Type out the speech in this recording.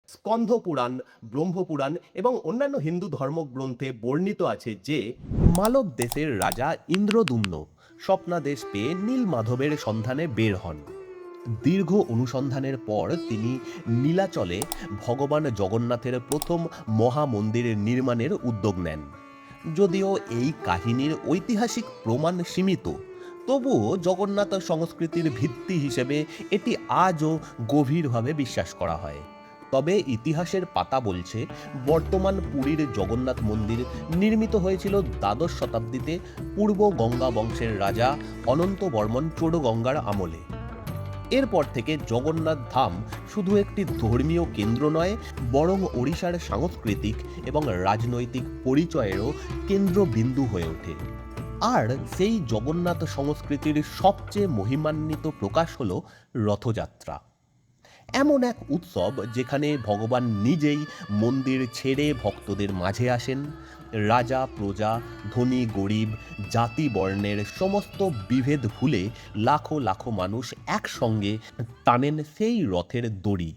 স্কন্ধ পুরাণ, ব্রহ্মপুরাণ এবং অন্যান্য হিন্দু ধর্মগ্রন্থে বর্ণিত আছে যে মালব দেশের রাজা ইন্দ্রদুম্ন স্বপ্নাদেশ পেয়ে নীলমাধবের সন্ধানে বের হন। দীর্ঘ অনুসন্ধানের পর তিনি নীলাচলে ভগবান জগন্নাথের প্রথম মহামন্দির নির্মাণের উদ্যোগ নেন। যদিও এই কাহিনীর ঐতিহাসিক প্রমাণ সীমিত, তবুও জগন্নাথ সংস্কৃতির ভিত্তি হিসেবে এটি আজও গভীরভাবে বিশ্বাস করা হয়। তবে ইতিহাসের পাতা বলছে বর্তমান পুরীর জগন্নাথ মন্দির নির্মিত হয়েছিল দ্বাদশ শতাব্দীতে পূর্ব গঙ্গা বংশের রাজা অনন্ত বর্মন চোডগঙ্গার আমলে। এরপর থেকে জগন্নাথ ধাম শুধু একটি ধর্মীয় কেন্দ্র নয়, বরং ওড়িশার সাংস্কৃতিক এবং রাজনৈতিক পরিচয়েরও কেন্দ্রবিন্দু হয়ে ওঠে। আর সেই জগন্নাথ সংস্কৃতির সবচেয়ে মহিমান্বিত প্রকাশ হল রথযাত্রা। এমন এক উৎসব যেখানে ভগবান নিজেই মন্দির ছেড়ে ভক্তদের মাঝে আসেন। রাজা প্রজা, ধনী গরিব, জাতি বর্ণের সমস্ত বিভেদ ভুলে লাখো লাখো মানুষ একসঙ্গে টানেন সেই রথের দড়ি।